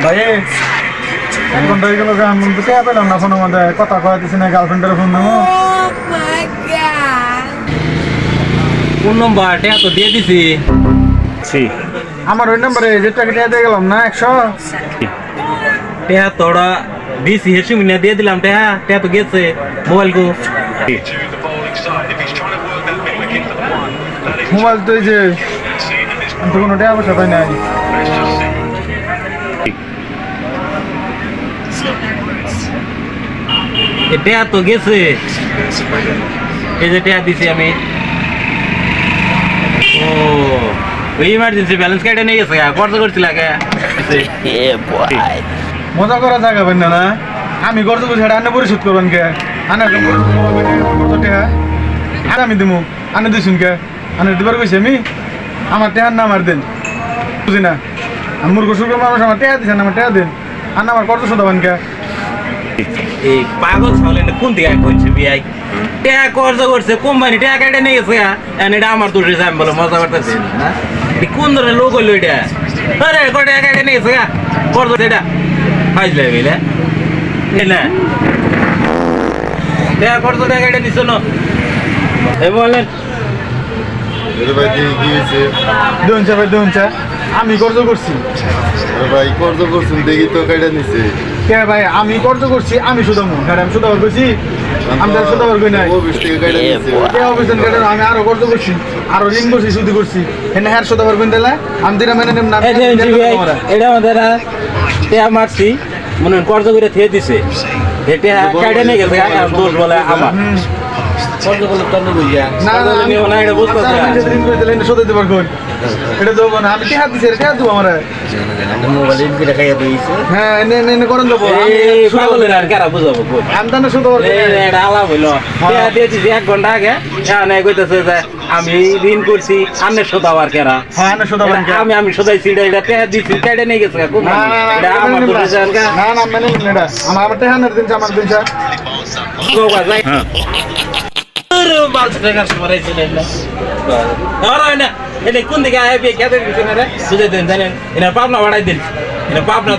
ভাই এক ঘন্টা হয়ে গেল গান তো কে পেলাম না ফোনের মধ্যে কথা কয়ে দিছি না গার্লফ্রেন্ডের ফোন দেবো কোন নম্বর টেয়া তো দিয়ে দিছি আমার ওই নাম্বারে যে টাকা দিয়ে গেলাম না 100 টেয়া তোরা দিছি হেসি মিনা দিয়ে দিলাম টেয়া টেয়া তো গেছে মোবাইল কো মোবাইল তো এই যে আমি তো কোনো টাকা পয়সা পাই নাই টেয়া তো গেছে এই যে টেয়া দিছি আমি ও ওই ইমার্জেন্সি ব্যালেন্স কার্ডে নিয়ে গেছে খরচ করছিল আগে মজা করা জায়গা পাই না আমি গর্জ করছি এটা আনে পরিশোধ করবেন কে আনে আর আমি দিমু আনে দিছুন কে আনে দিবার কইছি আমি আমার টেহার নাম আর দেন বুঝি না আমি মূর্খ সুর্খ মানুষ আমার টেহা দিছেন আমার টেহা দেন আর আমার কর্জ শোধাবেন কে এই পাগল ছাগল এটা কোন দিকে করছে বিয়াই টাকা খরচ করছে কোম্পানি টাকা কেটে নিয়ে গেছে এটা আমার দোষ হয়েছে আমি বলে মজা করতেছি না কোন ধরনের লোক হইলো এটা আরে কয় টাকা কেটে নিয়ে গেছে খরচ এটা ফাইজলে বুঝলে না টাকা খরচ টাকা কেটে নিচ্ছ না এই বলেন আমি কর্জ করছি ভাই কর্জ করছেন দেখি তো কাইটা নিছে কে ভাই আমি কর্জ করছি আমি শুধামু আমি শুধাবার করছি আমি তার শুধাবার কই নাই অফিস থেকে কাইটা নিছে কে অফিসের কাছে আমি আরো কর্জ করছি আরো ঋণ করছি শুধু করছি এনে হ্যার শুধাবার কই দিলা আমি দিরা মেনে নেব না এটা আমাদের টাকা মারছি মনে খরচ করে থিয়ে দিছে এটা কেটে নিয়ে গেছে দোষ বলে আমার খরচ করলে তন্ন বুঝিয়া না এটা বুঝতে ঋণ করে দিলে এনে শুধু দিবার কই এটা দেবো না আমি টেহা দিছি টেহা দেবো আমার মোবাইল ঋণ করে খাইয়া দিয়েছে হ্যাঁ এনে এনে করেন দেবো পাগলের আর কারা বুঝাবো আমি তাহলে শুধাবার এটা আলাপ হইলো টাকা দিয়েছি 1 ঘন্টা আগে এখানে কইতেছে যে আমি ঋণ করছি আন্নের শোধাবার কেরা হ্যাঁ আন্নের শোধাবার আমি শোধাইছি এটা টাকা দিছি কেটে নিয়ে গেছে এটা আমার দোষ না না মেনে নিন এটা আমার টেহা নের দিন আমার দিন কোন দিকে বুঝাই দিন জানেন পাবনা বাড়াই দিন পাবনা